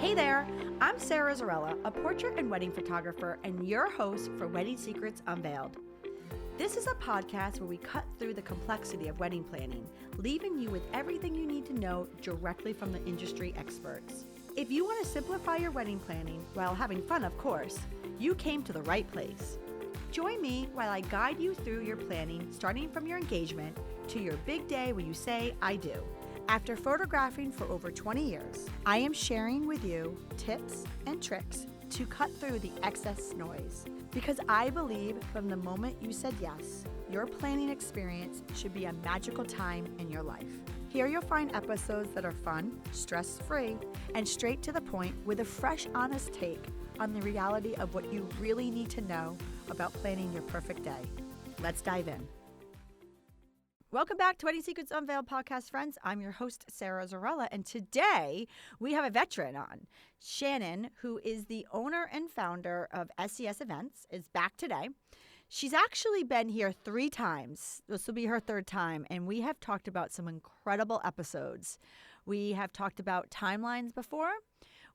Hey there, I'm Sarah Zarella, a portrait and wedding photographer and your host for Wedding Secrets Unveiled. This is a podcast where we cut through the complexity of wedding planning, leaving you with everything you need to know directly from the industry experts. If you want to simplify your wedding planning while having fun, of course, you came to the right place. Join me while I guide you through your planning, starting from your engagement to your big day when you say, I do. After photographing for over 20 years, I am sharing with you tips and tricks to cut through the excess noise. Because I believe from the moment you said yes, your planning experience should be a magical time in your life. Here you'll find episodes that are fun, stress-free, and straight to the point with a fresh, honest take on the reality of what you really need to know about planning your perfect day. Let's dive in. Welcome back to Wedding Secrets Unveiled podcast, friends. I'm your host, Sarah Zarella, and today we have a veteran on. Shannon, who is the owner and founder of SES Events, is back today. She's actually been here 3 times. This will be her 3rd time, and we have talked about some incredible episodes. We have talked about timelines before.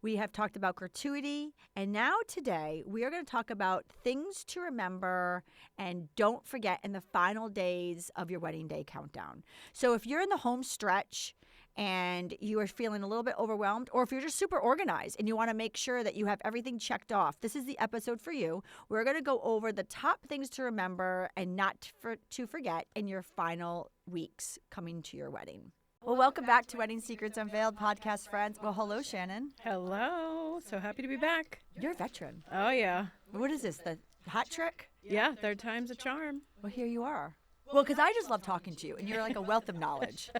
We have talked about gratuity, and now today we are going to talk about things to remember and don't forget in the final days of your wedding day countdown. So if you're in the home stretch and you are feeling a little bit overwhelmed, or if you're just super organized and you want to make sure that you have everything checked off, this is the episode for you. We're going to go over the top things to remember and not to forget in your final weeks coming to your wedding. Well, welcome back to Wedding Secrets Unveiled podcast, friends. Well, hello, Shannon. Hello. So happy to be back. You're a veteran. Oh, yeah. What is this, the hat trick? Yeah, 3rd time's a charm. Well, here you are. Well, because I just love talking to you, and you're like a wealth of knowledge.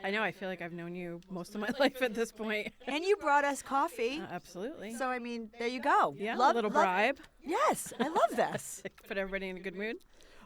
I know. I feel like I've known you most of my life at this point. And you brought us coffee. Absolutely. So, I mean, there you go. Yeah, a little bribe. Yes, I love this. Put everybody in a good mood.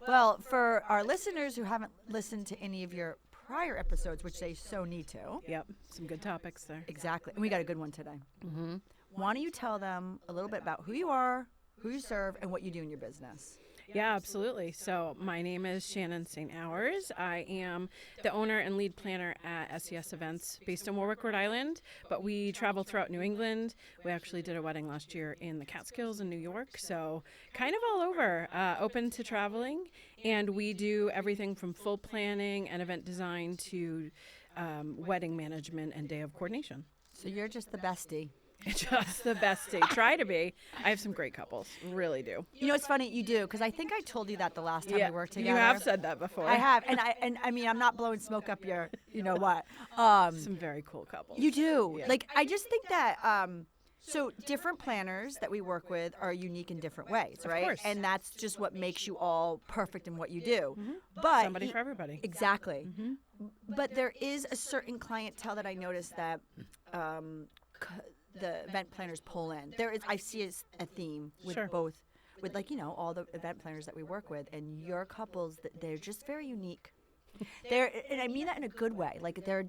Well, for our listeners who haven't listened to any of your prior episodes, which they so need to. Yep, some good topics there. Exactly. And we got a good one today. Mm-hmm. Why don't you tell them a little bit about who you are, who you serve, and what you do in your business? Yeah, absolutely. So my name is Shannon St. Hours. I am the owner and lead planner at SES Events based in Warwick, Rhode Island, but we travel throughout New England. We actually did a wedding last year in the Catskills in New York, so kind of all over, open to traveling. And we do everything from full planning and event design to wedding management and day of coordination. So you're just the bestie. Just the bestie. Try to be. I have some great couples. Really do. You know, it's funny you do, because I think I told you that the last time we worked together. You have said that before. I have, and I mean, I'm not blowing smoke up your, you know what. Some very cool couples. You do. Yeah. Like, I just think that, so different planners that we work with are unique in different ways, right? Of course. And that's just what makes you all perfect in what you do. Mm-hmm. But somebody for everybody. Exactly. Mm-hmm. But there is a certain clientele that I noticed that the event planners pull in. I see a theme with Sure. both, with like, you know, all the event planners that we work with, and your couples, that they're just very unique. And I mean that in a good way. Like they're.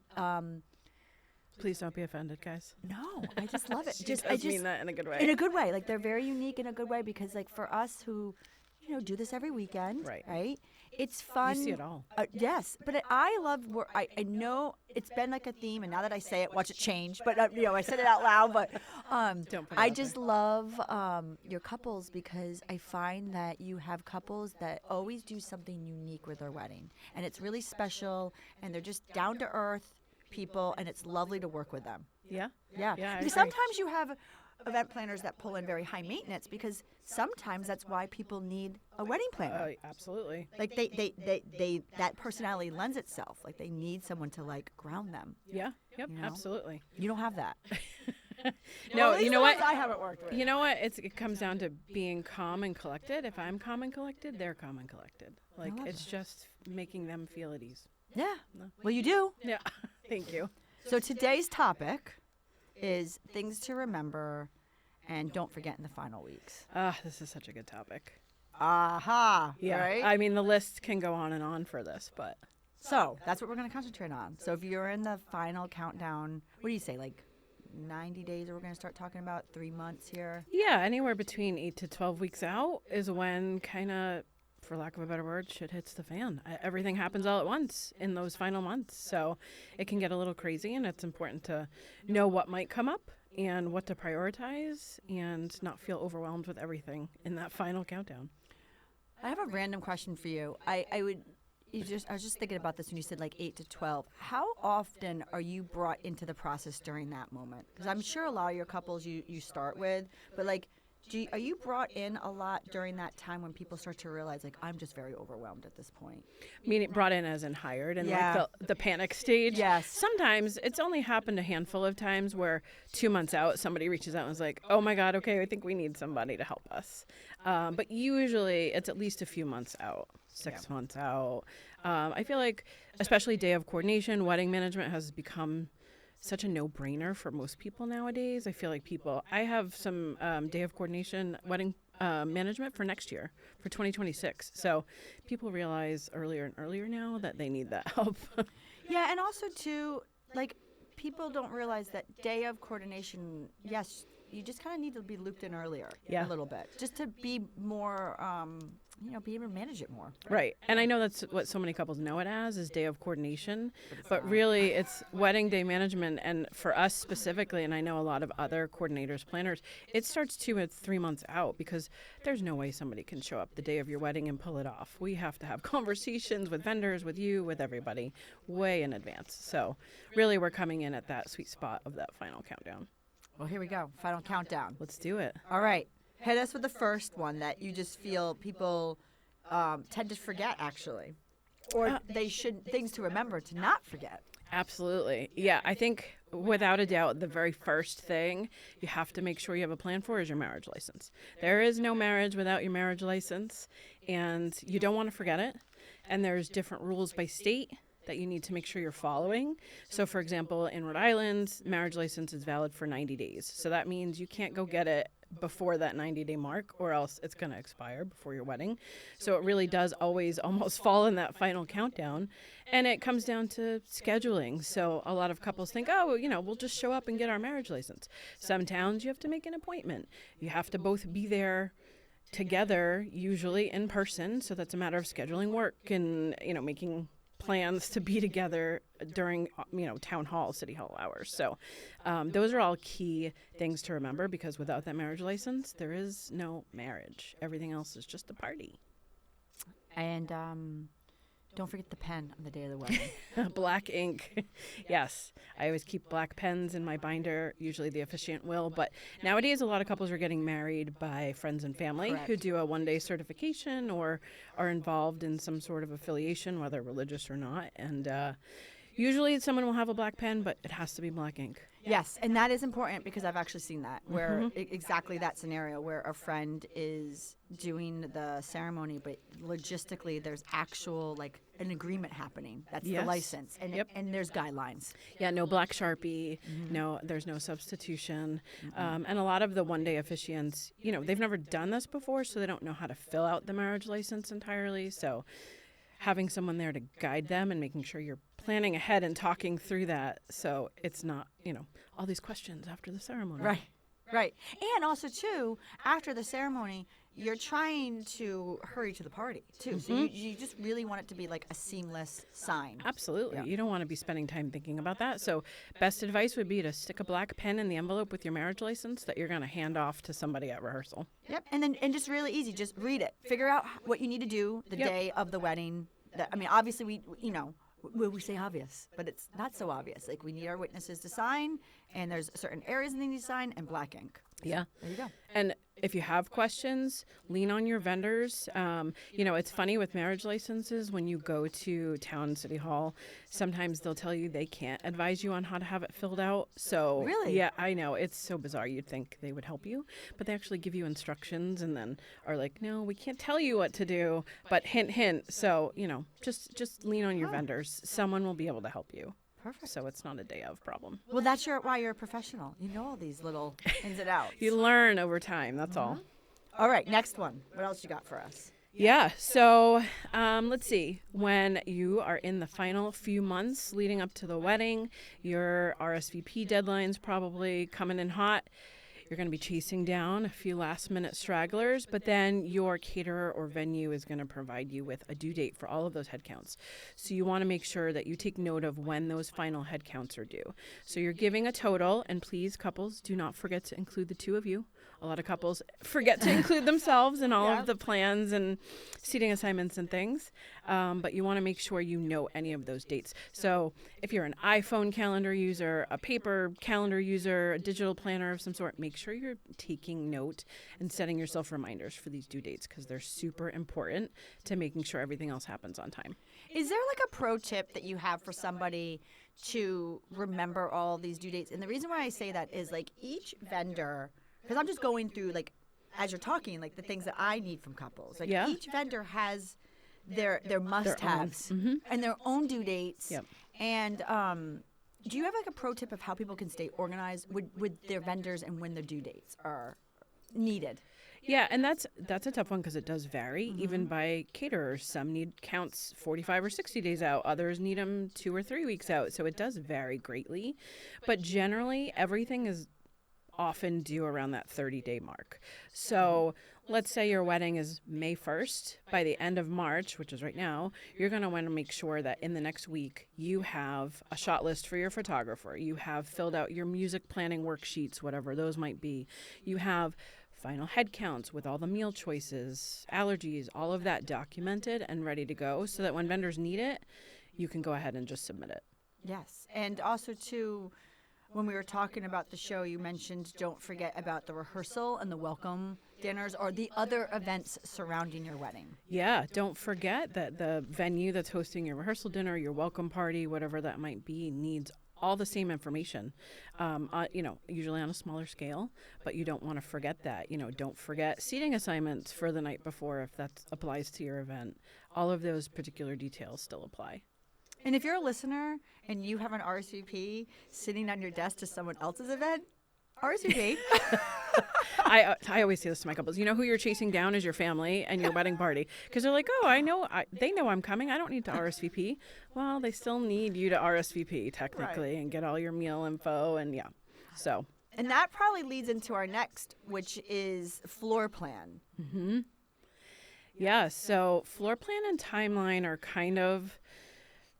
Please don't be offended, guys. No, I just love it. I just mean that in a good way. In a good way. Like they're very unique in a good way, because like for us who, you know, do this every weekend, right? It's fun. You see it all. Yes, but I love work. I know it's been like a theme, and now that I say it, watch it change. But you know, I said it out loud. But Don't put it I out just there. love your couples, because I find that you have couples that always do something unique with their wedding, and it's really special, and they're just down to earth people, and it's lovely to work with them. Yeah? Yeah. Yeah, I Because agree. sometimes you have event planners that pull in very high maintenance, because sometimes that's why people need a wedding planner. Absolutely. Like they that personality lends itself. Like they need someone to like ground them. Yeah. Yep. You know? Absolutely. You don't have that. No, Well, at you least know the what? ones I haven't worked with. You know what? It comes down to being calm and collected. If I'm calm and collected, they're calm and collected. Like love it's just making them feel at ease. Yeah. Well, you do. Yeah. Thank you. So today's topic is things to remember and don't forget in the final weeks. This is such a good topic. Aha. Yeah. Right? I mean, the list can go on and on for this, but So that's what we're going to concentrate on. So if you're in the final countdown, what do you say, like 90 days, or we're going to start talking about 3 months here? yeah, anywhere between 8 to 12 weeks out is when kind of for lack of a better word, shit hits the fan. Everything happens all at once in those final months. So it can get a little crazy, and it's important to know what might come up and what to prioritize and not feel overwhelmed with everything in that final countdown. I have a random question for you. I was just thinking about this when you said like 8 to 12. How often are you brought into the process during that moment? Because I'm sure a lot of your couples you start with, but like, are you brought in a lot during that time when people start to realize, like, I'm just very overwhelmed at this point? Meaning brought in as in hired and like the panic stage? Yes. Sometimes it's only happened a handful of times where 2 months out, somebody reaches out and is like, oh my God, okay, I think we need somebody to help us. But usually it's at least a few months out, 6 months out. I feel like, especially day of coordination, wedding management has become such a no-brainer for most people nowadays. I feel like I have some day of coordination wedding management for next year, for 2026. So people realize earlier and earlier now that they need that help. Yeah, and also too, like, people don't realize that day of coordination, yes, you just kind of need to be looped in earlier a little bit, just to be more, be able to manage it more. Right. And I know that's what so many couples know it as, is day of coordination. But really, it's wedding day management. And for us specifically, and I know a lot of other coordinators, planners, it starts 2 or 3 months out, because there's no way somebody can show up the day of your wedding and pull it off. We have to have conversations with vendors, with you, with everybody way in advance. So really, we're coming in at that sweet spot of that final countdown. Well, here we go. Final countdown. Let's do it. All right. Hit us with the first one that you just feel people tend to forget, actually. Or things to remember to not forget. Absolutely. Yeah, I think without a doubt, the very first thing you have to make sure you have a plan for is your marriage license. There is no marriage without your marriage license, and you don't want to forget it. And there's different rules by state that you need to make sure you're following. So, for example, in Rhode Island, marriage license is valid for 90 days. So that means you can't go get it before that 90-day mark, or else it's going to expire before your wedding. So it really does always almost fall in that final countdown. And it comes down to scheduling. So a lot of couples think, we'll just show up and get our marriage license. Some towns, you have to make an appointment. You have to both be there together, usually in person. So that's a matter of scheduling work and, making plans to be together during, town hall, city hall hours. So those are all key things to remember, because without that marriage license, there is no marriage. Everything else is just a party. And don't forget the pen on the day of the wedding. Black ink. Yes. I always keep black pens in my binder. Usually the officiant will. But nowadays, a lot of couples are getting married by friends and family who do a one-day certification or are involved in some sort of affiliation, whether religious or not. And usually someone will have a black pen, but it has to be black ink. Yes, and that is important, because I've actually seen that, where exactly that scenario where a friend is doing the ceremony, but logistically there's actual, like, an agreement happening. That's the license, and and there's guidelines. Yeah, no black Sharpie, no, there's no substitution. And a lot of the one-day officiants, they've never done this before, so they don't know how to fill out the marriage license entirely. So having someone there to guide them and making sure you're planning ahead and talking through that, so it's not, all these questions after the ceremony. Right. And also, too, after the ceremony, you're trying to hurry to the party, too. So you just really want it to be like a seamless sign. Absolutely. Yeah. You don't want to be spending time thinking about that. So best advice would be to stick a black pen in the envelope with your marriage license that you're going to hand off to somebody at rehearsal. Yep. And just really easy. Just read it. Figure out what you need to do the day of the wedding. Obviously, we say obvious, but it's not so obvious. Like, we need our witnesses to sign, and there's certain areas they need to sign, and black ink. Yeah. There you go. And if you have questions, lean on your vendors. It's funny with marriage licenses, when you go to town city hall, sometimes they'll tell you they can't advise you on how to have it filled out. So really? Yeah, I know. It's so bizarre. You'd think they would help you, but they actually give you instructions and then are like, no, we can't tell you what to do, but hint, hint. So, just lean on your vendors. Someone will be able to help you. Perfect. So it's not a day of problem. Well, that's why you're a professional. You know all these little ins and outs. You learn over time. That's all. All right, next one. What else you got for us? Yeah. So let's see. When you are in the final few months leading up to the wedding, your RSVP deadline's probably coming in hot. You're going to be chasing down a few last-minute stragglers, but then your caterer or venue is going to provide you with a due date for all of those head counts. So you want to make sure that you take note of when those final head counts are due. So you're giving a total, and please, couples, do not forget to include the two of you. A lot of couples forget to include themselves in all of the plans and seating assignments and things, but you want to make sure you know any of those dates. So if you're an iPhone calendar user, a paper calendar user, a digital planner of some sort, make sure you're taking note and setting yourself reminders for these due dates because they're super important to making sure everything else happens on time. Is there like a pro tip that you have for somebody to remember all these due dates? And the reason why I say that is like each vendor, because I'm just going through like as you're talking, like the things that I need from couples. Like each vendor has their must-haves and their own due dates. Yep. And do you have like a pro tip of how people can stay organized with their vendors and when their due dates are needed? Yeah, and that's a tough one because it does vary, even by caterers. Some need counts 45 or 60 days out. Others need them 2 or 3 weeks out. So it does vary greatly. But generally, everything is often due around that 30-day mark. So let's say your wedding is May 1st. By the end of March, which is right now, you're going to want to make sure that in the next week you have a shot list for your photographer. You have filled out your music planning worksheets, whatever those might be. You have final head counts with all the meal choices, allergies, all of that documented and ready to go so that when vendors need it, you can go ahead and just submit it. Yes. And also, too, when we were talking about the show, you mentioned don't forget about the rehearsal and the welcome dinners or the other events surrounding your wedding. Yeah, don't forget that the venue that's hosting your rehearsal dinner, your welcome party, whatever that might be, needs all the same information, usually on a smaller scale, but you don't want to forget that. Don't forget seating assignments for the night before if that applies to your event. All of those particular details still apply. And if you're a listener and you have an RSVP sitting on your desk to someone else's event, RSVP. I always say this to my couples. You know who you're chasing down is your family and your wedding party. Because they're like, oh, they know I'm coming. I don't need to RSVP. Well, they still need you to RSVP technically and get all your meal info and so. And that probably leads into our next, which is floor plan. Mm-hmm. Yeah, so floor plan and timeline are kind of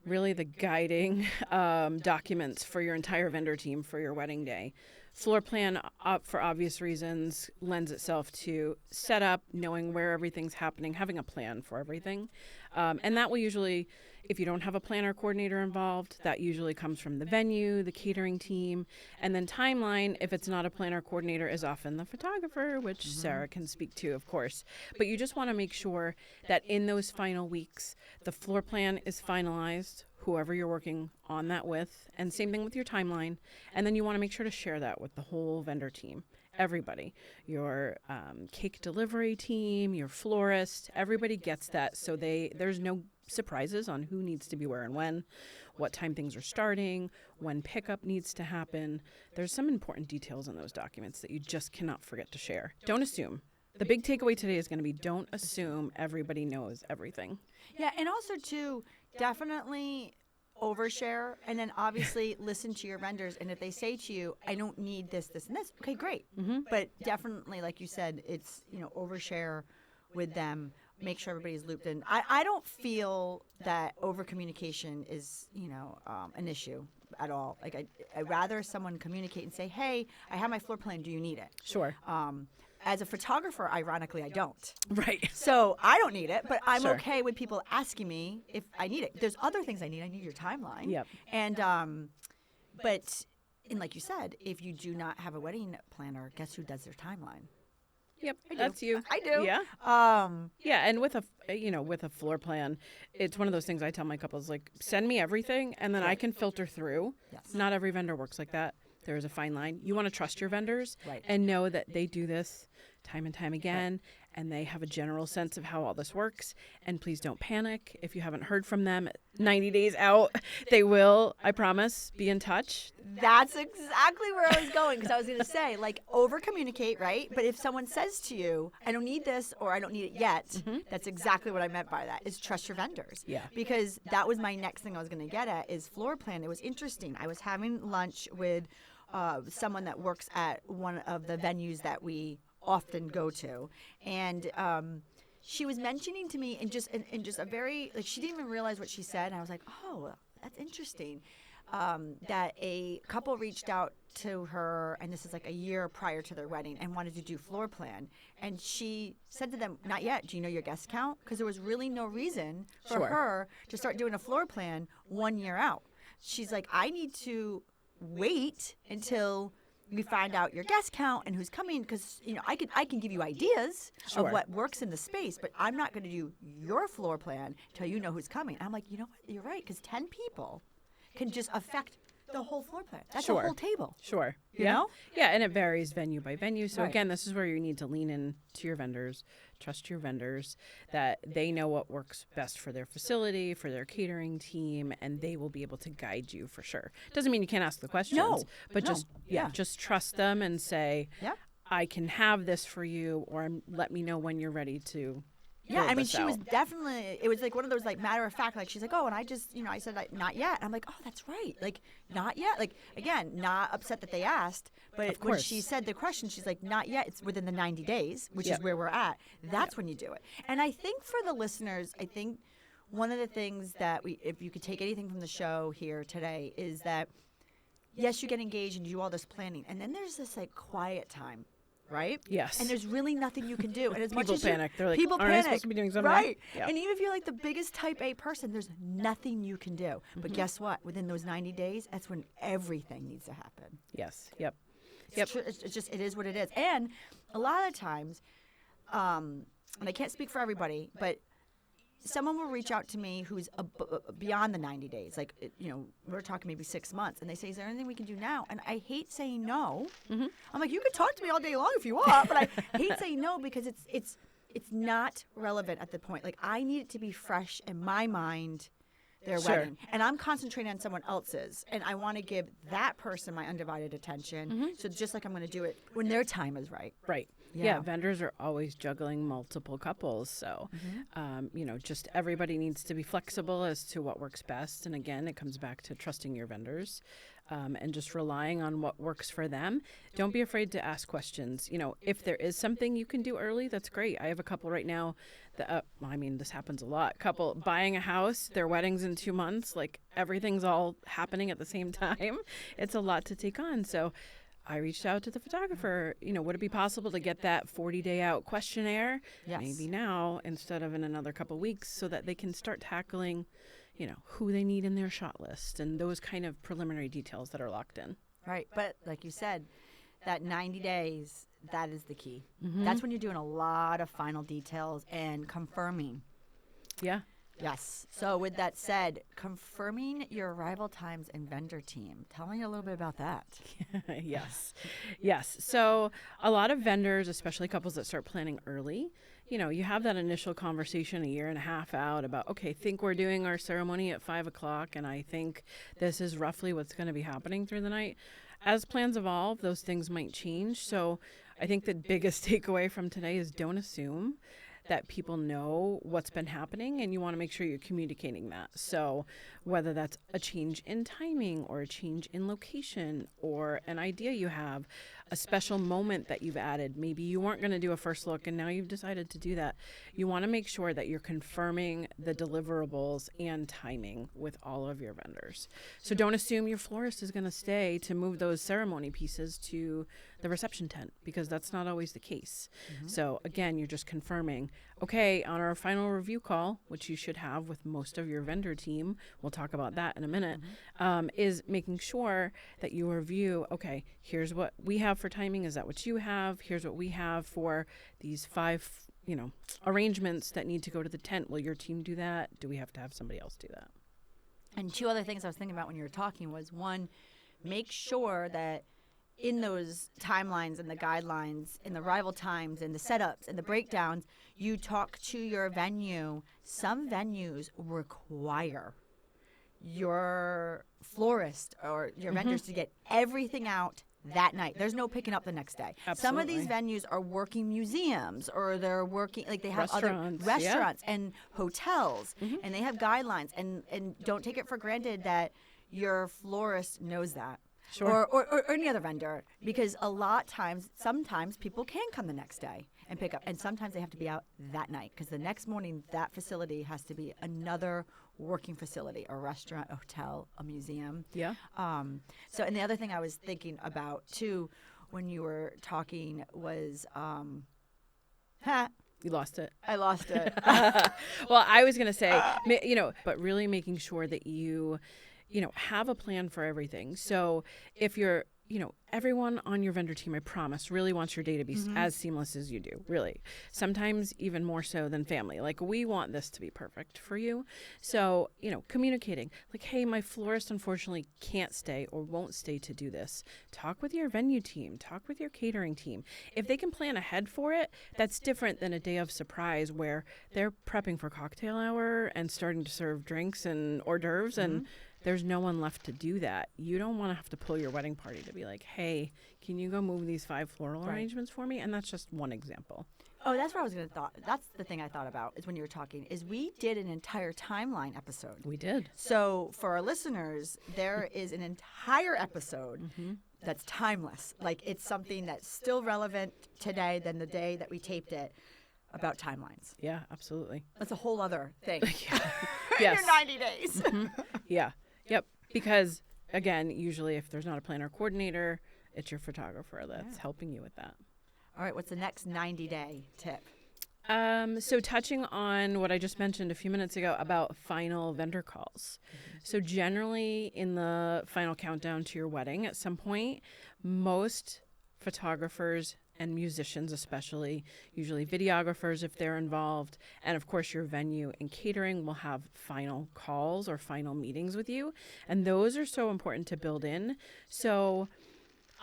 really the guiding documents for your entire vendor team for your wedding day. Floor plan, for obvious reasons, lends itself to setup, knowing where everything's happening, having a plan for everything. And that will usually, if you don't have a planner coordinator involved, that usually comes from the venue, the catering team. And then timeline, if it's not a planner coordinator, is often the photographer, which Sarah can speak to, of course. But you just want to make sure that in those final weeks, the floor plan is finalized, whoever you're working on that with, and same thing with your timeline. And then you want to make sure to share that with the whole vendor team, everybody, your cake delivery team, your florist, everybody gets that. So there's no surprises on who needs to be where and when, what time things are starting, when pickup needs to happen. There's some important details in those documents that you just cannot forget to share. Don't assume. The big takeaway today is going to be don't assume everybody knows everything. Yeah, and also, too, definitely overshare and then obviously listen to your vendors. And if they say to you, I don't need this, this, and this, okay, great. But definitely, like you said, it's, overshare with them. Make sure everybody's looped in. I don't feel that over communication is, an issue at all. Like I'd rather someone communicate and say, hey, I have my floor plan. Do you need it? Sure. As a photographer, ironically, I don't. Right. So I don't need it, but I'm okay with people asking me if I need it. There's other things I need. I need your timeline. Yep. And like you said, if you do not have a wedding planner, guess who does their timeline? Yep, that's you. I do. Yeah. Yeah, and with a floor plan, it's one of those things I tell my couples, like, send me everything, and then I can filter through. Yes. Not every vendor works like that. There is a fine line. You want to trust your vendors Right. and know that they do this time and time again, and they have a general sense of how all this works. And please don't panic. If you haven't heard from them 90 days out, they will, I promise, be in touch. That's exactly where I was going, because I was going to say, like, over-communicate, right? But if someone says to you, I don't need this or I don't need it yet, that's exactly what I meant by that, is trust your vendors. Yeah. Because that was my next thing I was going to get at is floor plan. It was interesting. I was having lunch with someone that works at one of the venues that we often go to, and she was mentioning to me in just a very, like, she didn't even realize what she said, and I was like, oh, that's interesting. That a couple reached out to her, and this is like a year prior to their wedding, and wanted to do floor plan. And she said to them, not yet. Do you know your guest count? Because there was really no reason for her to start doing a floor plan 1 year out. She's like, I need to wait until we find out your guest count and who's coming, because I can give you ideas of what works in the space, but I'm not going to do your floor plan until you know who's coming. I'm like, you know what? You're right, because 10 people can just affect the whole floor plan. That's a whole table. Sure. You know? Yeah, and it varies venue by venue. So again, this is where you need to lean in to your vendors, trust your vendors, that they know what works best for their facility, for their catering team, and they will be able to guide you for sure. Doesn't mean you can't ask the questions, but just trust them and say, I can have this for you, or let me know when you're ready to. Yeah, I mean, she was definitely, it was like one of those, like, matter of fact, like, she's like, oh, and I just, I said, like, not yet. I'm like, oh, that's right. Like, not yet. Like, again, not upset that they asked, but when she said the question, she's like, not yet. It's within the 90 days, which is where we're at. That's when you do it. And I think for the listeners, I think one of the things that if you could take anything from the show here today, is that, yes, you get engaged and you do all this planning, and then there's this, like, quiet time. Right? Yes. And there's really nothing you can do. And as people much as panic. They're like, people aren't panic. I supposed to be doing something? Right. Yeah. And even if you're like the biggest type A person, there's nothing you can do. But guess what? Within those 90 days, that's when everything needs to happen. Yes. Yep. It's just, it is what it is. And a lot of times, and I can't speak for everybody, but someone will reach out to me who's beyond the 90 days. Like, we're talking maybe 6 months. And they say, is there anything we can do now? And I hate saying no. I'm like, you can talk to me all day long if you want. But I hate saying no, because it's not relevant at the point. Like, I need it to be fresh in my mind, their wedding. And I'm concentrating on someone else's. And I want to give that person my undivided attention. So just like I'm going to do it when their time is right. Right. Yeah, vendors are always juggling multiple couples. So, just everybody needs to be flexible as to what works best. And again, it comes back to trusting your vendors and just relying on what works for them. Don't be afraid to ask questions. If there is something you can do early, that's great. I have a couple right now that, this happens a lot. Couple buying a house, their wedding's in 2 months, like everything's all happening at the same time. It's a lot to take on. So I reached out to the photographer, would it be possible to get that 40-day out questionnaire maybe now instead of in another couple weeks, so that they can start tackling, who they need in their shot list and those kind of preliminary details that are locked in. Right. But like you said, that 90 days, that is the key. That's when you're doing a lot of final details and confirming. Yeah. Yes. So with that said, confirming your arrival times and vendor team. Tell me a little bit about that. Yes. So a lot of vendors, especially couples that start planning early, you have that initial conversation a year and a half out about, okay, think we're doing our ceremony at 5:00, and I think this is roughly what's going to be happening through the night. As plans evolve, those things might change. So I think the biggest takeaway from today is don't assume that people know what's been happening, and you want to make sure you're communicating that. So whether that's a change in timing or a change in location or an idea you have, a special moment that you've added, maybe you weren't going to do a first look and now you've decided to do that. You want to make sure that you're confirming the deliverables and timing with all of your vendors. So don't assume your florist is going to stay to move those ceremony pieces to the reception tent, because that's not always the case. So again, you're just confirming, okay, on our final review call, which you should have with most of your vendor team, we'll talk about that in a minute, is making sure that you review, okay, here's what we have for timing. Is that what you have? Here's what we have for these 5, arrangements that need to go to the tent. Will your team do that? Do we have to have somebody else do that? And 2 other things I was thinking about when you were talking was, one, make sure that in those timelines and the guidelines and the arrival times and the setups and the breakdowns, you talk to your venue. Some venues require your florist or your vendors to get everything out that night. There's no picking up the next day. Absolutely. Some of these venues are working museums, or they're working, like they have Restaurants, other restaurants and hotels, and they have guidelines. And don't take it for granted that your florist knows that. Sure. or any other vendor, because sometimes people can come the next day and pick up, and sometimes they have to be out that night because the next morning that facility has to be another working facility, a restaurant, a hotel, a museum. Yeah. So, and the other thing I was thinking about too when you were talking was, You lost it. I lost it. Well, I was going to say, but really making sure that you have a plan for everything. So if you're, everyone on your vendor team, I promise, really wants your day to be as seamless as you do, really. Sometimes even more so than family. Like, we want this to be perfect for you. So, communicating, like, hey, my florist unfortunately can't stay or won't stay to do this. Talk with your venue team. Talk with your catering team. If they can plan ahead for it, that's different than a day of surprise where they're prepping for cocktail hour and starting to serve drinks and hors d'oeuvres and there's no one left to do that. You don't want to have to pull your wedding party to be like, hey, can you go move these 5 floral arrangements for me? And that's just one example. Oh, that's what I was going to thought. That's the thing I thought about is when you were talking, is we did an entire timeline episode. We did. So for our listeners, there is an entire episode that's timeless. Like, it's something that's still relevant today than the day that we taped it about timelines. Yeah, absolutely. That's a whole other thing. Yes. In your 90 days. Yeah. Yep. Because, again, usually if there's not a planner coordinator, it's your photographer that's helping you with that. All right. What's the next 90-day tip? So touching on what I just mentioned a few minutes ago about final vendor calls. So generally in the final countdown to your wedding at some point, most photographers and musicians especially, usually videographers if they're involved, and of course your venue and catering will have final calls or final meetings with you. And those are so important to build in. So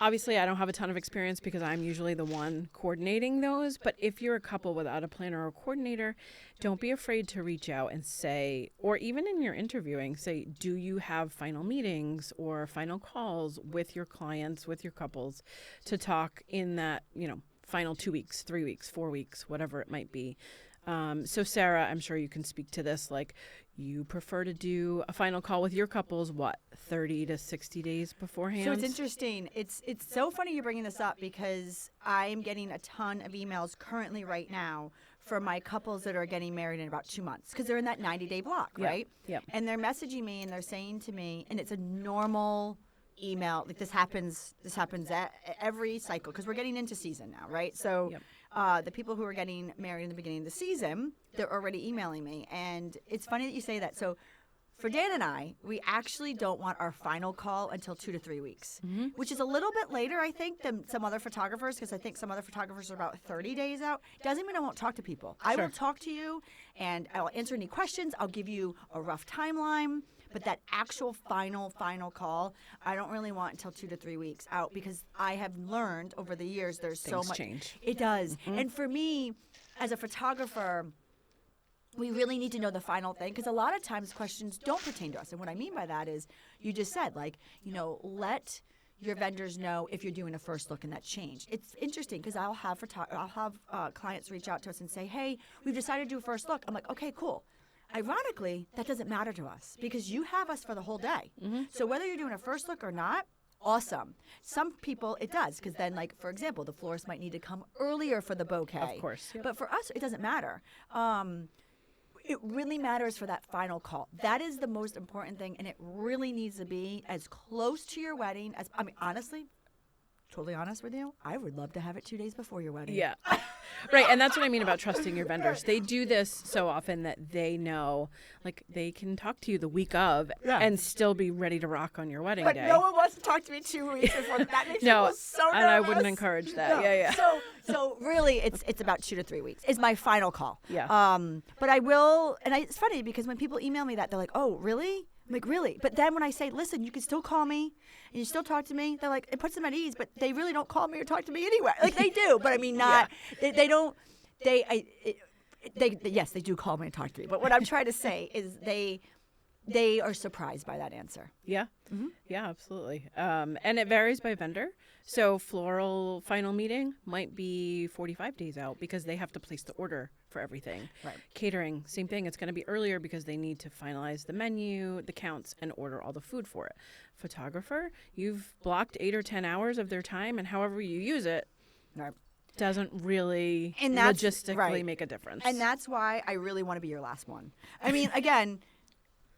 obviously I don't have a ton of experience because I'm usually the one coordinating those, but if you're a couple without a planner or coordinator, don't be afraid to reach out and say, or even in your interviewing, say, do you have final meetings or final calls with your clients, with your couples to talk in that, final 2 weeks, 3 weeks, 4 weeks, whatever it might be. So Sarah, I'm sure you can speak to this, like, you prefer to do a final call with your couples, 30 to 60 days beforehand? So it's interesting. It's so funny you're bringing this up because I'm getting a ton of emails currently right now for my couples that are getting married in about 2 months because they're in that 90-day block, right? Yep. And they're messaging me and they're saying to me, and it's a normal email, like this happens at every cycle because we're getting into season now, right? So the people who are getting married in the beginning of the season, they're already emailing me. And it's funny that you say that. So for Dan and I, we actually don't want our final call until 2 to 3 weeks, which is a little bit later, I think, than some other photographers, because I think some other photographers are about 30 days out. Doesn't mean I won't talk to people. I will talk to you, and I'll answer any questions. I'll give you a rough timeline. But that actual final call, I don't really want until 2 to 3 weeks out because I have learned over the years there's so much. Change. It does. And for me, as a photographer, we really need to know the final thing because a lot of times questions don't pertain to us. And what I mean by that is you just said, like, let your vendors know if you're doing a first look and that change. It's interesting because I'll have clients reach out to us and say, hey, we've decided to do a first look. I'm like, okay, cool. Ironically, that doesn't matter to us because you have us for the whole day. So whether you're doing a first look or not, awesome. Some people, it does because then, like, for example, the florist might need to come earlier for the bouquet. Of course. Yep. But for us, it doesn't matter. It really matters for that final call. That is the most important thing, and it really needs to be as close to your wedding as, honestly, totally honest with you, I would love to have it 2 days before your wedding. Yeah. Right. And that's what I mean about trusting your vendors. They do this so often that they know, like, they can talk to you the week of and still be ready to rock on your wedding day. But no one wants to talk to me 2 weeks before. That makes me so nervous. And I wouldn't encourage that. No. Yeah. So really, it's about 2 to 3 weeks. Is my final call. Yeah. But I will, and it's funny because when people email me that, they're like, oh, really? I'm like, really? But then when I say, listen, you can still call me and you still talk to me, they're like, it puts them at ease, but they really don't call me or talk to me anyway. Like, they do, but I mean, not, they don't, yes, they do call me and talk to me. But what I'm trying to say is they are surprised by that answer. Yeah. Yeah, absolutely. And it varies by vendor. So floral final meeting might be 45 days out because they have to place the order for everything. Right. Catering, same thing. It's going to be earlier because they need to finalize the menu, the counts, and order all the food for it. Photographer, you've blocked 8 or 10 hours of their time, and however you use it Right. doesn't really And that's- logistically right. make a difference. And that's why I really want to be your last one. I mean, again,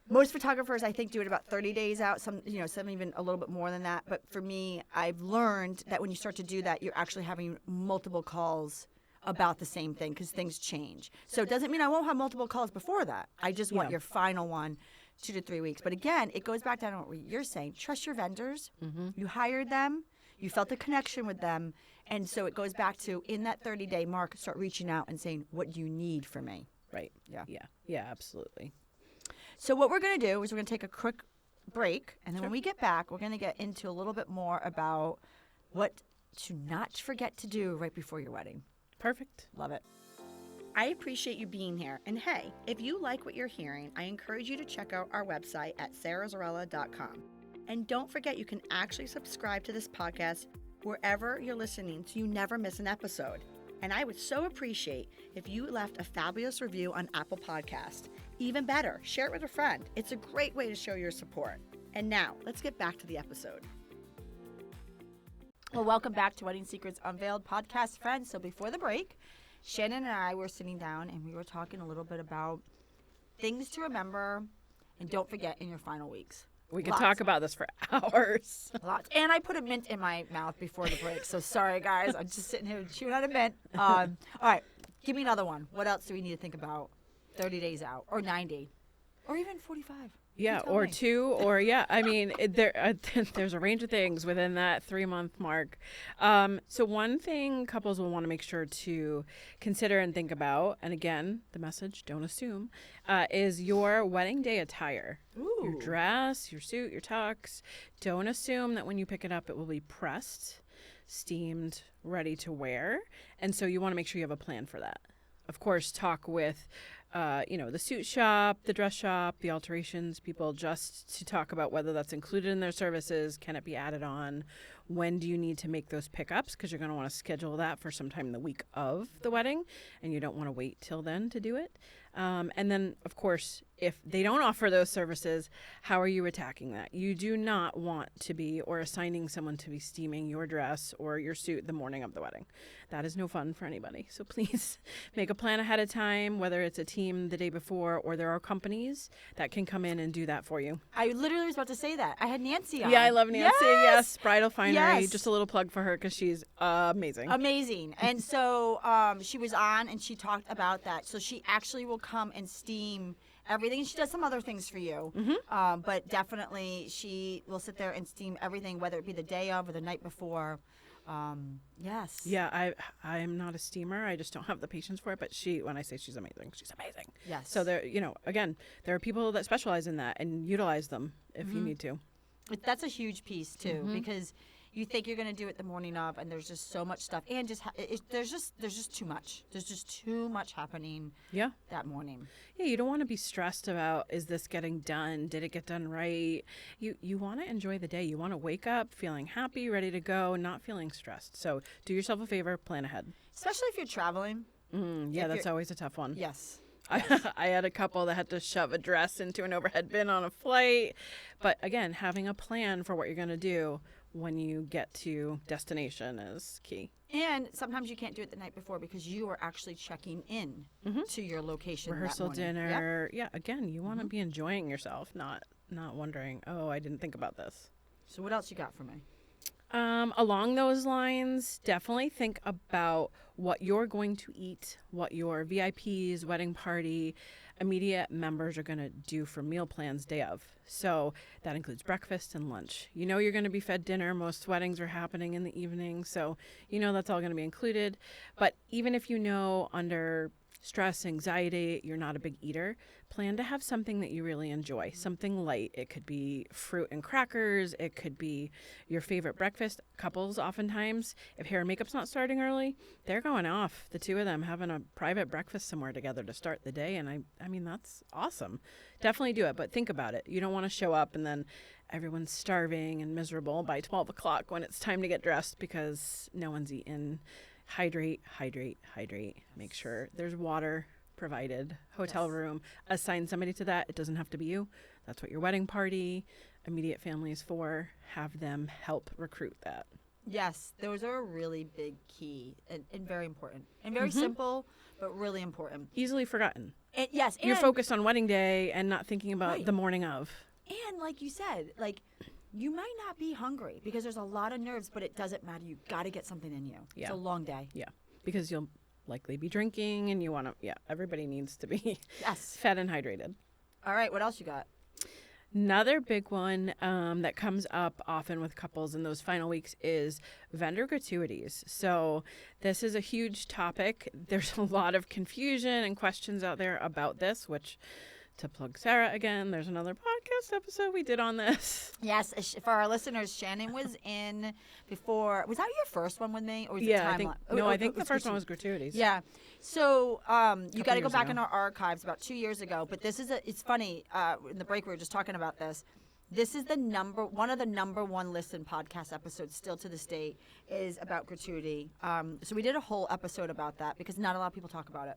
most photographers, I think, do it about 30 days out. Some even a little bit more than that. But for me, I've learned that when you start to do that, you're actually having multiple calls about the same thing because things change. So it doesn't mean I won't have multiple calls before that. I just want your final one, 2 to 3 weeks. But again, it goes back down to what you're saying. Trust your vendors. You hired them. You felt a connection with them. And so it goes back to, in that 30-day mark, start reaching out and saying, what do you need from me? Right. Yeah, absolutely. So what we're going to do is we're going to take a quick break. And then when we get back, we're going to get into a little bit more about what to not forget to do right before your wedding. Perfect. Love it. I appreciate you being here. And hey, if you like what you're hearing, I encourage you to check out our website at sarahzarella.com. And don't forget, you can actually subscribe to this podcast wherever you're listening so you never miss an episode. And I would so appreciate if you left a fabulous review on Apple Podcast. Even better, share it with a friend. It's a great way to show your support. And now, let's get back to the episode. Well, welcome back to Wedding Secrets Unveiled podcast, friends. So before the break, Shannon and I were sitting down and we were talking a little bit about things to remember and don't forget in your final weeks. We could talk about this for hours. Lots. And I put a mint in my mouth before the break, so sorry, guys. I'm just sitting here chewing on a mint. All right, give me another one. What else do we need to think about 30 days out, or 90, or even 45? Yeah, or 2, or I mean, there's a range of things within that 3-month mark. So one thing couples will want to make sure to consider and think about, and again, the message, don't assume, is your wedding day attire. Ooh. Your dress, your suit, your tux. Don't assume that when you pick it up, it will be pressed, steamed, ready to wear. And so you want to make sure you have a plan for that. Of course, talk with the suit shop, the dress shop, the alterations people, just to talk about whether that's included in their services. Can it be added on? When do you need to make those pickups? Because you're going to want to schedule that for sometime the week of the wedding, and you don't want to wait till then to do it. And then, of course, if they don't offer those services, how are you attacking that? You do not want to be, or assigning someone to be steaming your dress or your suit the morning of the wedding. That is no fun for anybody. So please make a plan ahead of time, whether it's a team the day before or there are companies that can come in and do that for you. I literally was about to say that. I had Nancy on. Yeah, I love Nancy. Yes, Bridal Finery. Yes. Just a little plug for her because she's amazing. Amazing. And so she was on and she talked about that. So she actually will come and steam everything. She does some other things for you. But definitely she will sit there and steam everything, whether it be the day of or the night before. Yes. Yeah, I am not a steamer. I just don't have the patience for it. But when I say she's amazing, she's amazing. Yes. So there, again, there are people that specialize in that and utilize them if you need to. That's a huge piece too, because you think you're going to do it the morning of, and there's just so much stuff, and there's just too much. There's just too much happening. Yeah. That morning. Yeah, you don't want to be stressed about, is this getting done? Did it get done right? You want to enjoy the day. You want to wake up feeling happy, ready to go, not feeling stressed. So do yourself a favor, plan ahead. Especially if you're traveling. Yeah, that's always a tough one. Yes. I had a couple that had to shove a dress into an overhead bin on a flight. But again, having a plan for what you're going to do when you get to destination is key. And sometimes you can't do it the night before because you are actually checking in to your location. Rehearsal that morning. dinner. Yep. Yeah, again, you want to be enjoying yourself, not wondering, oh, I didn't think about this. So what else you got for me? Along those lines, definitely think about what you're going to eat, what your VIPs, wedding party, immediate members are going to do for meal plans day of. So that includes breakfast and lunch. You're going to be fed dinner. Most weddings are happening in the evening, so that's all going to be included. But even if under stress, anxiety, you're not a big eater, plan to have something that you really enjoy, something light. It could be fruit and crackers. It could be your favorite breakfast. Couples oftentimes, if hair and makeup's not starting early, they're going off, the two of them having a private breakfast somewhere together to start the day. And I mean, that's awesome. Definitely do it. But think about it. You don't want to show up and then everyone's starving and miserable by 12 o'clock when it's time to get dressed because no one's eaten. Hydrate, hydrate, hydrate. Make sure there's water provided, hotel room. Assign somebody to that. It doesn't have to be you. That's what your wedding party, immediate family is for. Have them help recruit that. Yes, those are a really big key and very important and very simple, but really important. Easily forgotten. And, yes. You're focused on wedding day and not thinking about the morning of. And like you said, like you might not be hungry because there's a lot of nerves, but it doesn't matter. You got to get something in you. Yeah. It's a long day. Yeah, because you'll likely be drinking and you want to, everybody needs to be fed and hydrated. All right, what else you got? Another big one that comes up often with couples in those final weeks is vendor gratuities. So this is a huge topic. There's a lot of confusion and questions out there about this, which, to plug Sarah again, there's another podcast episode we did on this. Yes, for our listeners, Shannon was in before. Was that your first one with me? Or was it I think the first one was gratuities. Yeah. So you got to go back in our archives about 2 years ago. But this is it's funny. In the break, we were just talking about this. This is one of the number one listened podcast episodes still to this date is about gratuity. So we did a whole episode about that because not a lot of people talk about it.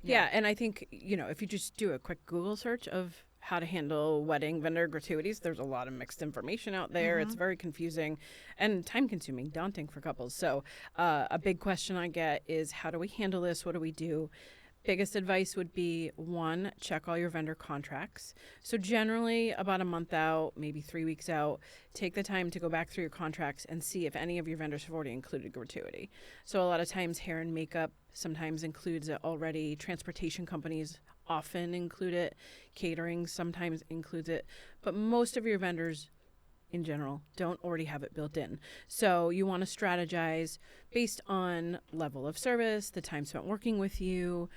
Yeah, and I think, if you just do a quick Google search of how to handle wedding vendor gratuities, there's a lot of mixed information out there. It's very confusing and time-consuming, daunting for couples. So a big question I get is, how do we handle this? What do we do? Biggest advice would be, 1, check all your vendor contracts. So generally about a month out, maybe 3 weeks out, take the time to go back through your contracts and see if any of your vendors have already included gratuity. So a lot of times hair and makeup sometimes includes it already. Transportation companies often include it. Catering sometimes includes it. But most of your vendors in general don't already have it built in. So you want to strategize based on level of service, the time spent working with you,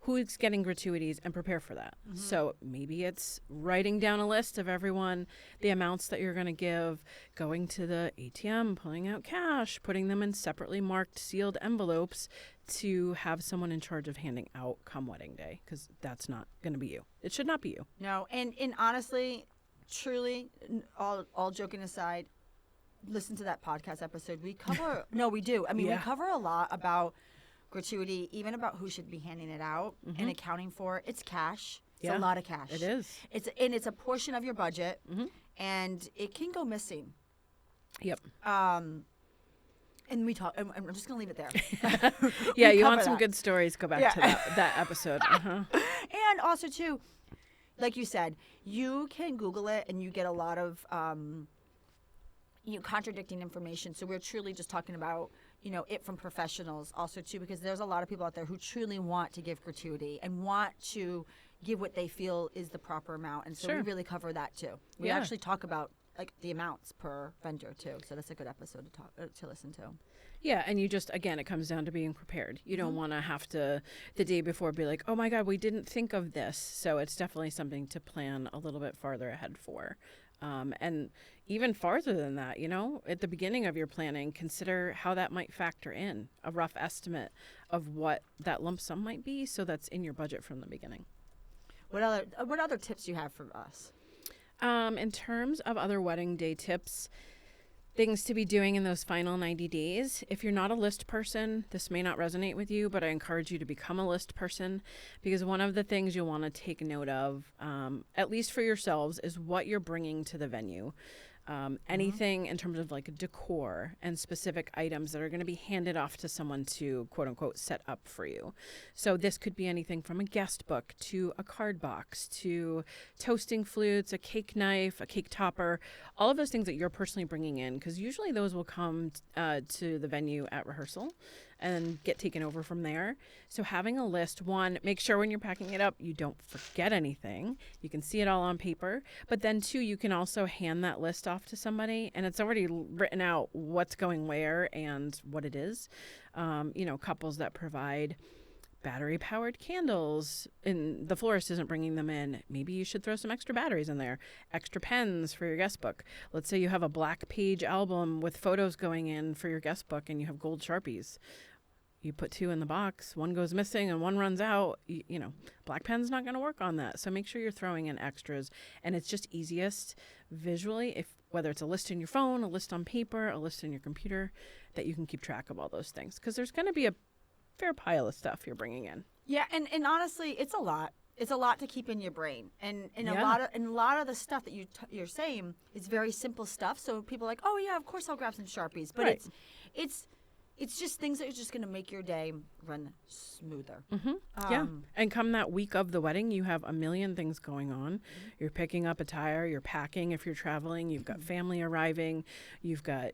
who's getting gratuities, and prepare for that. So maybe it's writing down a list of everyone, the amounts that you're going to give, going to the ATM, pulling out cash, putting them in separately marked sealed envelopes to have someone in charge of handing out come wedding day, because that's not going to be you. It should not be you. No, and honestly, truly, all joking aside, listen to that podcast episode. We cover, we do. I mean, we cover a lot about gratuity, even about who should be handing it out and accounting for it. It's cash. It's a lot of cash. It is. It's a portion of your budget, and it can go missing. Yep. And we talk. I'm just gonna leave it there. You want some good stories? Go back to that episode. And also too, like you said, you can Google it, and you get a lot of contradicting information. So we're truly just talking about it from professionals also too, because there's a lot of people out there who truly want to give gratuity and want to give what they feel is the proper amount, and so we really cover that too. We actually talk about like the amounts per vendor too, so that's a good episode to listen to. Yeah, and you just, again, it comes down to being prepared. You don't want to have to the day before be like, oh my God, we didn't think of this. So it's definitely something to plan a little bit farther ahead for. And even farther than that, at the beginning of your planning, consider how that might factor in, a rough estimate of what that lump sum might be, so that's in your budget from the beginning. What other tips do you have for us? In terms of other wedding day tips, things to be doing in those final 90 days. If you're not a list person, this may not resonate with you, but I encourage you to become a list person, because one of the things you'll want to take note of, at least for yourselves, is what you're bringing to the venue. Anything in terms of like decor and specific items that are going to be handed off to someone to quote unquote set up for you. So this could be anything from a guest book to a card box to toasting flutes, a cake knife, a cake topper, all of those things that you're personally bringing in, because usually those will come to the venue at rehearsal and get taken over from there. So having a list, 1, make sure when you're packing it up, you don't forget anything. You can see it all on paper. But then 2, you can also hand that list off to somebody, and it's already written out what's going where and what it is. Couples that provide battery-powered candles, and the florist isn't bringing them in. Maybe you should throw some extra batteries in there, extra pens for your guest book. Let's say you have a black page album with photos going in for your guest book and you have gold Sharpies. You put 2 in the box, one goes missing and one runs out. You know, black pen's not going to work on that. So make sure you're throwing in extras. And it's just easiest visually, whether it's a list in your phone, a list on paper, a list in your computer, that you can keep track of all those things. Because there's going to be a fair pile of stuff you're bringing in. Yeah, and honestly, it's a lot. It's a lot to keep in your brain, and a lot of the stuff that you're saying is very simple stuff. So people are like, oh yeah, of course I'll grab some Sharpies, but right. it's just things that are just going to make your day run smoother. Yeah, and come that week of the wedding, you have a million things going on. You're picking up attire, you're packing if you're traveling, you've got family arriving, you've got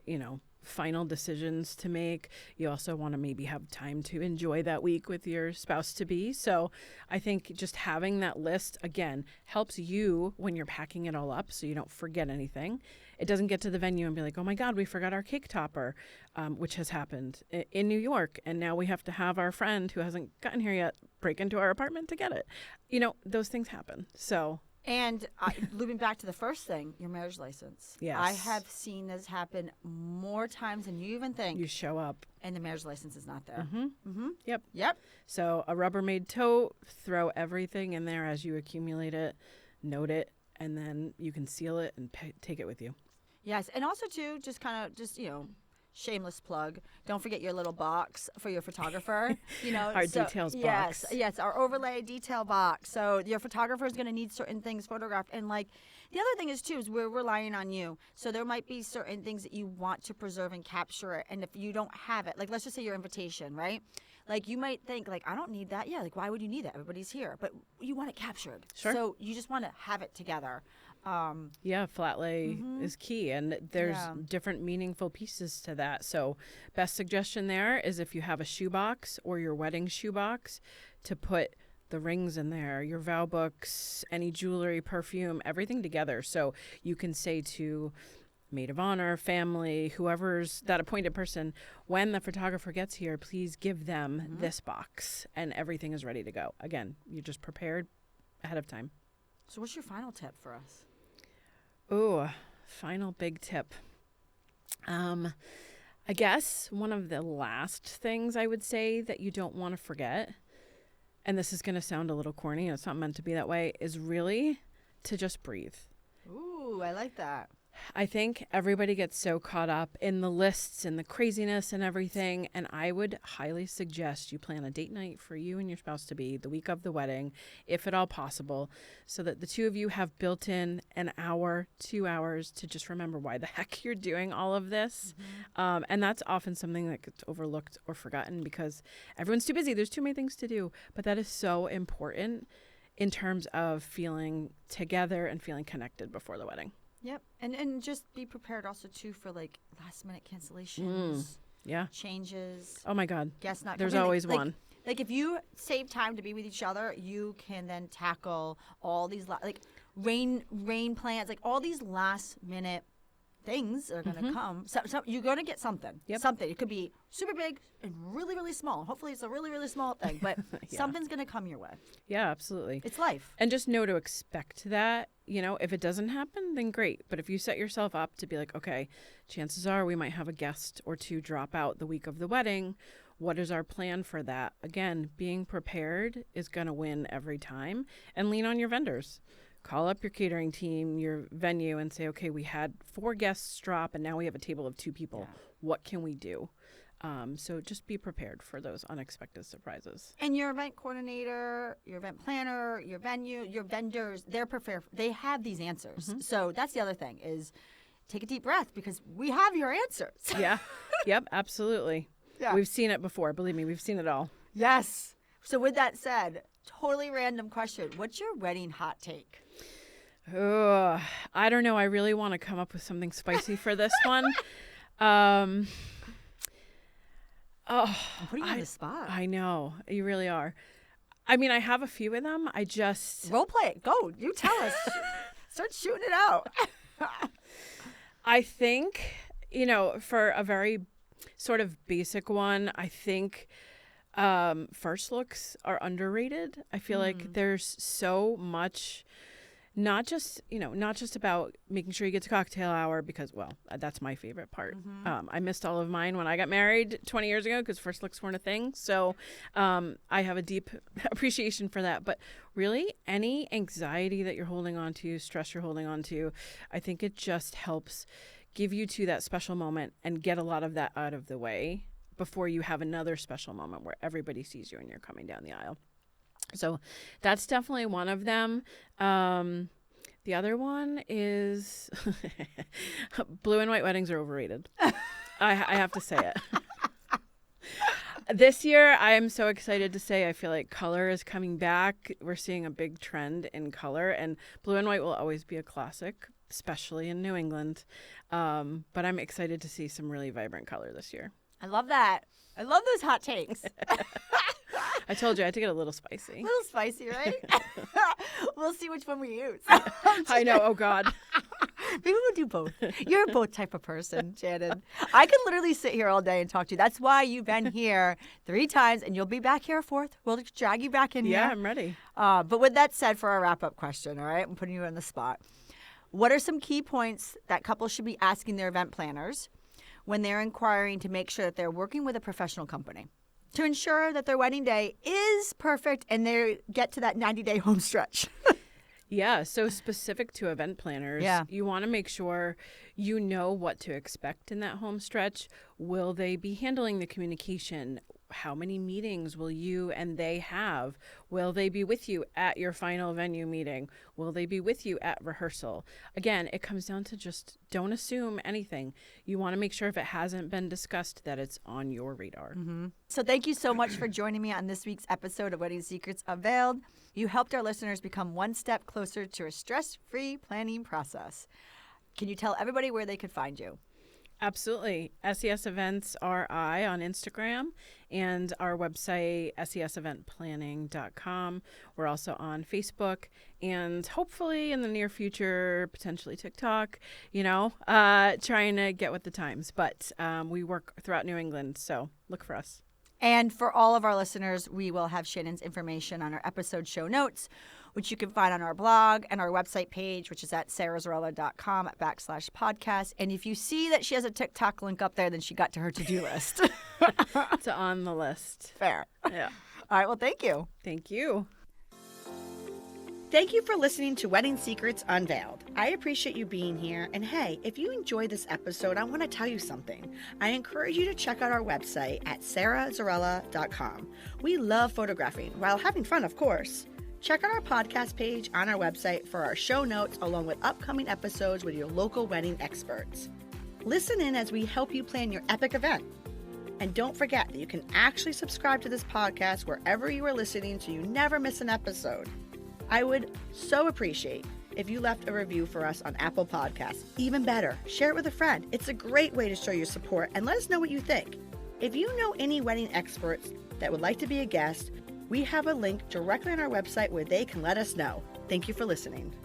final decisions to make. You also want to maybe have time to enjoy that week with your spouse-to-be. So I think just having that list, again, helps you when you're packing it all up so you don't forget anything. It doesn't get to the venue and be like, oh my God, we forgot our cake topper, which has happened in New York. And now we have to have our friend who hasn't gotten here yet break into our apartment to get it. Those things happen. So... And looping back to the first thing, your marriage license. Yes. I have seen this happen more times than you even think. You show up. And the marriage license is not there. Yep. So a Rubbermaid tote, throw everything in there as you accumulate it, note it, and then you can seal it and take it with you. Yes. And also, too, shameless plug. Don't forget your little box for your photographer. Our details box. Yes, our overlay detail box. So your photographer is going to need certain things photographed. And the other thing is too is we're relying on you. So there might be certain things that you want to preserve and capture it. And if you don't have it, let's just say your invitation, right? You might think I don't need that. Yeah, why would you need that? Everybody's here, but you want it captured. Sure. So you just want to have it together. Flat lay is key, and there's different meaningful pieces to that. So best suggestion there is if you have a shoebox or your wedding shoebox, to put the rings in there, your vow books, any jewelry, perfume, everything together. So you can say to maid of honor, family, whoever's that appointed person, when the photographer gets here, please give them this box, and everything is ready to go. Again, you're just prepared ahead of time. So what's your final tip for us? Oh, final big tip. I guess one of the last things I would say that you don't want to forget, and this is going to sound a little corny, and it's not meant to be that way, is really to just breathe. Ooh, I like that. I think everybody gets so caught up in the lists and the craziness and everything, and I would highly suggest you plan a date night for you and your spouse-to-be the week of the wedding, if at all possible, so that the two of you have built in an hour, 2 hours to just remember why the heck you're doing all of this. And that's often something that gets overlooked or forgotten because everyone's too busy. There's too many things to do, but that is so important in terms of feeling together and feeling connected before the wedding. Yep. And just be prepared also, too, for, last minute cancellations. Yeah. Changes. Oh, my God. Guess not. There's always one. If you save time to be with each other, you can then tackle all these, rain plans, all these last minute things are going to come. So you're going to get something. Yep. Something. It could be super big and really, really small. Hopefully it's a really, really small thing, but something's going to come your way. Yeah, absolutely. It's life. And just know to expect that. If it doesn't happen, then great. But if you set yourself up to be like, okay, chances are we might have a guest or two drop out the week of the wedding. What is our plan for that? Again, being prepared is going to win every time. And lean on your vendors. Call up your catering team, your venue, and say, okay, we had 4 guests drop, and now we have a table of 2 people. Yeah. What can we do? So just be prepared for those unexpected surprises. And your event coordinator, your event planner, your venue, your vendors, they're prepared. They have these answers. So that's the other thing is take a deep breath because we have your answers. Yeah. Yep, absolutely. Yeah. We've seen it before. Believe me, we've seen it all. Yes. So with that said, totally random question. What's your wedding hot take? Oh, I don't know. I really want to come up with something spicy for this one. I'm putting you on the spot. I know. You really are. I mean, I have a few of them. I just... Role play it. Go. You tell us. Start shooting it out. I think, for a very sort of basic one, I think First looks are underrated. I feel like there's so much, not just about making sure you get to cocktail hour because, well, that's my favorite part. I missed all of mine when I got married 20 years ago because first looks weren't a thing. So I have a deep appreciation for that. But really, any anxiety that you're holding on to, stress you're holding on to, I think it just helps give you to that special moment and get a lot of that out of the way before you have another special moment where everybody sees you and you're coming down the aisle. So that's definitely one of them. The other one is blue and white weddings are overrated. I have to say it. This year, I am so excited to say I feel like color is coming back. We're seeing a big trend in color, and blue and white will always be a classic, especially in New England. But I'm excited to see some really vibrant color this year. I love that. I love those hot takes. I told you I had to get a little spicy. A little spicy, right? We'll see which one we use. I know. Oh, God. Maybe we'll do both. You're a both type of person, Shannon. I could literally sit here all day and talk to you. That's why you've been here 3 times, and you'll be back here a 4th. We'll drag you back in here. Yeah, I'm ready. But with that said, for our wrap-up question, all right? I'm putting you on the spot. What are some key points that couples should be asking their event planners when they're inquiring to make sure that they're working with a professional company to ensure that their wedding day is perfect and they get to that 90-day home stretch? Yeah, so specific to event planners, you want to make sure you know what to expect in that home stretch. Will they be handling the communication? How many meetings will you and they have? Will they be with you at your final venue meeting? Will they be with you at rehearsal? Again, it comes down to just don't assume anything. You want to make sure if it hasn't been discussed that it's on your radar. So thank you so much for joining me on this week's episode of Wedding Secrets Unveiled. You helped our listeners become one step closer to a stress-free planning process. Can you tell everybody where they could find you? Absolutely. SES Events RI on Instagram and our website, seseventplanning.com. We're also on Facebook and hopefully in the near future, potentially TikTok, trying to get with the times. But we work throughout New England, so look for us. And for all of our listeners, we will have Shannon's information on our episode show notes, which you can find on our blog and our website page, which is at sarahzarella.com/podcast. And if you see that she has a TikTok link up there, then she got to her to-do list. It's on the list. Fair. Yeah. All right. Well, thank you. Thank you. Thank you for listening to Wedding Secrets Unveiled. I appreciate you being here. And hey, if you enjoyed this episode, I want to tell you something. I encourage you to check out our website at sarahzarella.com. We love photographing while having fun, of course. Check out our podcast page on our website for our show notes along with upcoming episodes with your local wedding experts. Listen in as we help you plan your epic event. And don't forget that you can actually subscribe to this podcast wherever you are listening so you never miss an episode. I would so appreciate if you left a review for us on Apple Podcasts. Even better, share it with a friend. It's a great way to show your support and let us know what you think. If you know any wedding experts that would like to be a guest, we have a link directly on our website where they can let us know. Thank you for listening.